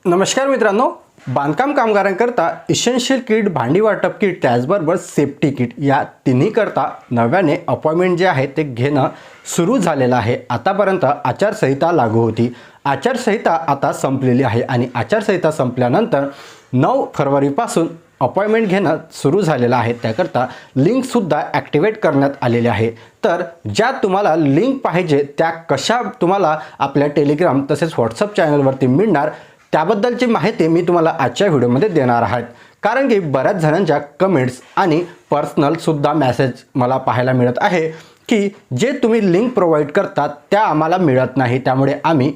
नमस्कार मित्रांनो, बांधकाम कामगारांकरता इसेन्शियल किट, भांडी वाटप किट, त्याचबरोबर सेफ्टी किट या तिन्ही करता नव्याने अपॉइंटमेंट जे आहे ते घेणं सुरू झालेलं आहे। आतापर्यंत आचारसंहिता लागू होती। आचारसंहिता आता संपलेली आहे आणि आचारसंहिता संपल्यानंतर 9 फरवरीपासून अपॉइंटमेंट घेणं सुरू झालेलं आहे। त्याकरता लिंकसुद्धा ॲक्टिवेट करण्यात आलेली आहे। तर ज्या तुम्हाला लिंक पाहिजे त्या कशा तुम्हाला आपल्या टेलिग्राम तसेच व्हॉट्सअप चॅनलवरती मिळणार त्याबद्दलची माहिती मी तुम्हाला आजच्या व्हिडिओमध्ये देणार आहे। कारण की बऱ्याच जणांच्या कमेंट्स आणि पर्सनलसुद्धा मेसेज मला पाहायला मिळत आहे की जे तुम्ही लिंक प्रोव्हाइड करतात त्या आम्हाला मिळत नाही, त्यामुळे आम्ही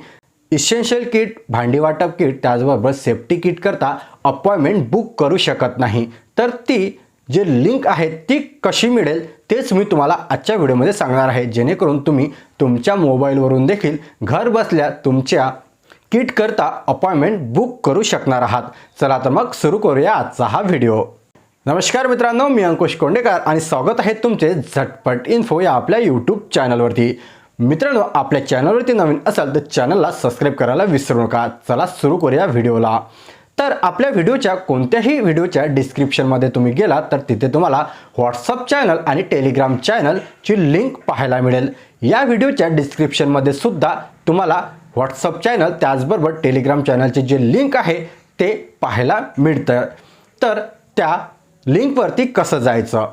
इसेन्शियल किट, भांडी वाटप किट त्याचबरोबर सेफ्टी किट करता अपॉइंटमेंट बुक करू शकत नाही। तर ती जे लिंक आहे ती कशी मिळेल तेच मी तुम्हाला आजच्या व्हिडिओमध्ये सांगणार आहे, जेणेकरून तुम्ही तुमच्या मोबाईलवरून देखील घर बसल्या तुमच्या किट करता अपॉइंटमेंट बुक करू शकणार आहात। चला तर मग सुरू करूया आजचा हा व्हिडिओ। नमस्कार मित्रांनो, मी अंकुश कोंडेकर आणि स्वागत आहे तुमचे झटपट इन्फो या आपल्या यूट्यूब चॅनलवरती। मित्रांनो, आपल्या चॅनलवरती नवीन असाल तर चॅनलला सबस्क्राइब करायला विसरू नका। चला सुरू करूया व्हिडिओला। तर आपल्या व्हिडिओच्या कोणत्याही व्हिडिओच्या डिस्क्रिप्शनमध्ये तुम्ही गेला तर तिथे तुम्हाला व्हॉट्सअप चॅनल आणि टेलिग्राम चॅनलची लिंक पाहायला मिळेल। या व्हिडिओच्या डिस्क्रिप्शनमध्ये सुद्धा तुम्हाला व्हॉट्सअप चॅनल त्याचबरोबर टेलिग्राम चॅनलचे जे लिंक आहे ते पाहायला मिळतं। तर त्या लिंकवरती कसं जायचं?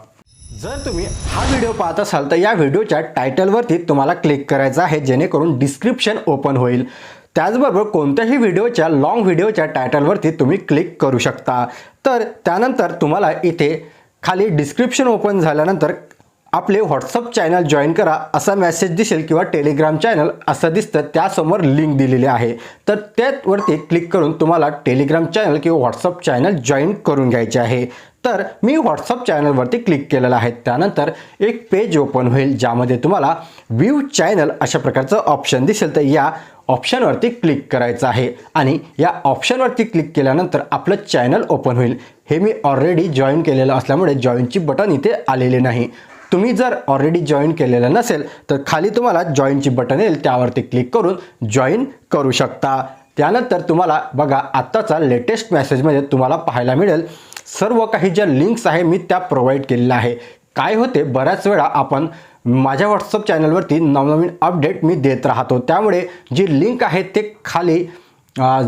जर तुम्ही हा व्हिडिओ पाहत असाल तर या व्हिडिओच्या टायटलवरती तुम्हाला क्लिक करायचं आहे, जेणेकरून डिस्क्रिप्शन ओपन होईल। त्याचबरोबर कोणत्याही व्हिडिओच्या लॉंग व्हिडिओच्या टायटलवरती तुम्ही क्लिक करू शकता। तर त्यानंतर तुम्हाला इथे खाली डिस्क्रिप्शन ओपन झाल्यानंतर आपले व्हॉट्सअप चॅनल जॉईन करा असा मेसेज दिसेल किंवा टेलिग्राम चॅनल असं दिसतं, त्यासमोर लिंक दिलेली आहे। तर त्यावरती क्लिक करून तुम्हाला टेलिग्राम चॅनल किंवा व्हॉट्सअप चॅनल जॉईन करून घ्यायचे आहे। तर मी व्हॉट्सअप चॅनलवरती क्लिक केलेलं आहे। त्यानंतर एक पेज ओपन होईल ज्यामध्ये तुम्हाला व्ह्यू चॅनल अशा प्रकारचं ऑप्शन दिसेल। तर या ऑप्शनवरती क्लिक करायचं आहे आणि या ऑप्शनवरती क्लिक केल्यानंतर आपलं चॅनल ओपन होईल। हे मी ऑलरेडी जॉईन केलेलं असल्यामुळे जॉईनची बटन इथे आलेले नाही। तुम्ही जर ऑलरेडी जॉईन केलेलं नसेल तर खाली तुम्हाला जॉईनची बटन येईल, त्यावरती क्लिक करून जॉईन करू शकता। त्यानंतर तुम्हाला बघा आत्ताचा लेटेस्ट मेसेजमध्ये तुम्हाला पाहायला मिळेल सर्व काही ज्या लिंक्स आहे मी त्या प्रोव्हाइड केलेल्या आहे। काय होते, बऱ्याच वेळा आपण माझ्या व्हॉट्सअप चॅनलवरती नवनवीन अपडेट मी देत राहतो, त्यामुळे जी लिंक आहे ते खाली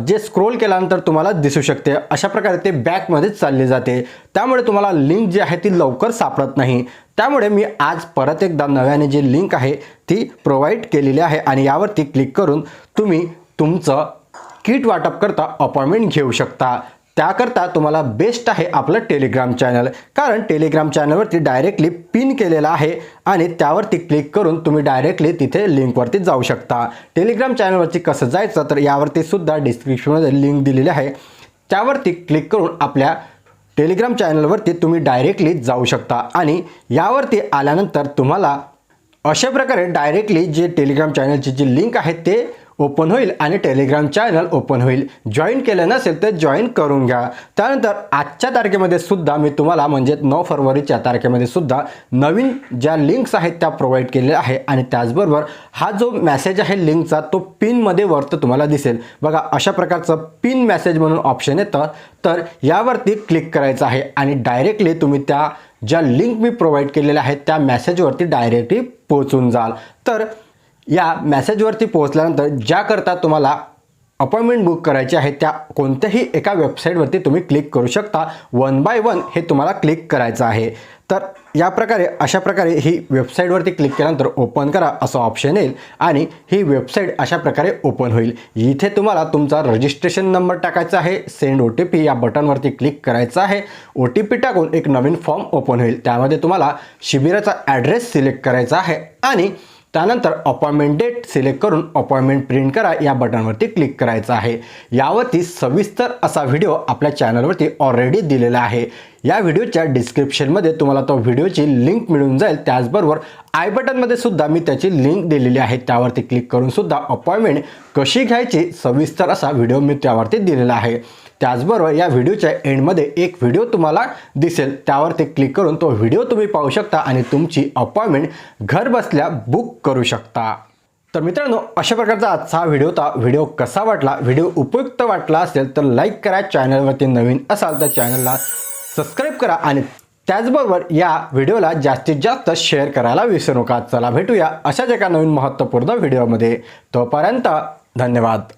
जे स्क्रोल केल्यानंतर तुम्हाला दिसू शकते। अशा प्रकारे ते बॅकमध्येच चालली जाते, त्यामुळे तुम्हाला लिंक जी आहे ती लवकर सापडत नाही। त्यामुळे मी आज परत एकदा नव्याने जी लिंक आहे ती प्रोव्हाइड केलेली आहे आणि यावरती क्लिक करून तुम्ही तुमचं किट वाटप करता अपॉइंटमेंट घेऊ शकता। त्याकरता तुम्हाला बेस्ट आहे आपलं टेलिग्राम चॅनल, कारण टेलिग्राम चॅनलवरती डायरेक्टली पिन केलेलं आहे आणि त्यावरती क्लिक करून तुम्ही डायरेक्टली तिथे लिंकवरती जाऊ शकता। टेलिग्राम चॅनलवरती कसं जायचं तर यावरती सुद्धा डिस्क्रिप्शनमध्ये लिंक दिलेली आहे, त्यावरती क्लिक करून आपल्या टेलिग्राम चॅनलवरती तुम्ही डायरेक्टली जाऊ शकता आणि यावरती आल्यानंतर तुम्हाला अशा प्रकारे डायरेक्टली जे टेलिग्राम चॅनलची जी लिंक आहे ते ओपन होईल आणि टेलिग्राम चॅनल ओपन होईल। जॉईन केलं नसेल तर जॉईन करून घ्या। त्यानंतर आजच्या तारखेमध्ये सुद्धा मी तुम्हाला म्हणजे 9 फरवरीच्या तारखेमध्ये सुद्धा नवीन ज्या लिंक्स आहेत त्या प्रोव्हाइड केलेल्या आहे आणि त्याचबरोबर हा जो मेसेज आहे लिंकचा तो पिनमध्ये वरती तुम्हाला दिसेल। बघा अशा प्रकारचं पिन मेसेज म्हणून ऑप्शन येतं, तर यावरती क्लिक करायचं आहे आणि डायरेक्टली तुम्ही त्या ज्या लिंक मी प्रोव्हाइड केलेल्या आहेत त्या मेसेजवरती डायरेक्टली पोहोचून जाल। तर या मेसेजवरती पोहोचल्यानंतर ज्याकरता तुम्हाला अपॉइंटमेंट बुक करायची आहे त्या कोणत्याही एका वेबसाईटवरती तुम्ही क्लिक करू शकता। 1 बाय 1 हे तुम्हाला क्लिक करायचं आहे। तर या प्रकारे अशा प्रकारे ही वेबसाईटवरती क्लिक केल्यानंतर ओपन करा असं ऑप्शन येईल आणि ही वेबसाईट अशा प्रकारे ओपन होईल। इथे तुम्हाला तुमचा रजिस्ट्रेशन नंबर टाकायचा आहे, सेंड OTP या बटनवरती क्लिक करायचं आहे। OTP टाकून एक नवीन फॉर्म ओपन होईल, त्यामध्ये तुम्हाला शिबिराचा ॲड्रेस सिलेक्ट करायचा आहे आणि त्यानंतर अपॉइंटमेंट डेट सिलेक्ट करून अपॉइंटमेंट प्रिंट करा या बटनवरती क्लिक करायचं आहे। यावरती सविस्तर असा व्हिडिओ आपल्या चॅनलवरती ऑलरेडी दिलेला आहे। या व्हिडिओच्या डिस्क्रिप्शनमध्ये तुम्हाला तो व्हिडिओची लिंक मिळून जाईल। त्याचबरोबर आय बटनमध्ये सुद्धा मी त्याची लिंक दिलेली आहे, त्यावरती क्लिक करून सुद्धा अपॉइंटमेंट कशी घ्यायची सविस्तर असा व्हिडिओ मी त्यावरती दिलेला आहे। त्याचबरोबर या व्हिडिओच्या एंडमध्ये एक व्हिडिओ तुम्हाला दिसेल, त्यावरती क्लिक करून तो व्हिडिओ तुम्ही पाहू शकता आणि तुमची अपॉइंटमेंट घर बसल्या बुक करू शकता। तर मित्रांनो, अशा प्रकारचा आजचा हा व्हिडिओ होता. व्हिडिओ कसा वाटला, व्हिडिओ उपयुक्त वाटला असेल तर लाईक करा. चॅनलवरती नवीन असाल तर चॅनलला सबस्क्राईब करा आणि त्याचबरोबर या व्हिडिओला जास्तीत जास्त शेअर करायला विसरू नका. चला भेटूया अशाच एका नवीन महत्त्वपूर्ण व्हिडिओमध्ये. तोपर्यंत धन्यवाद.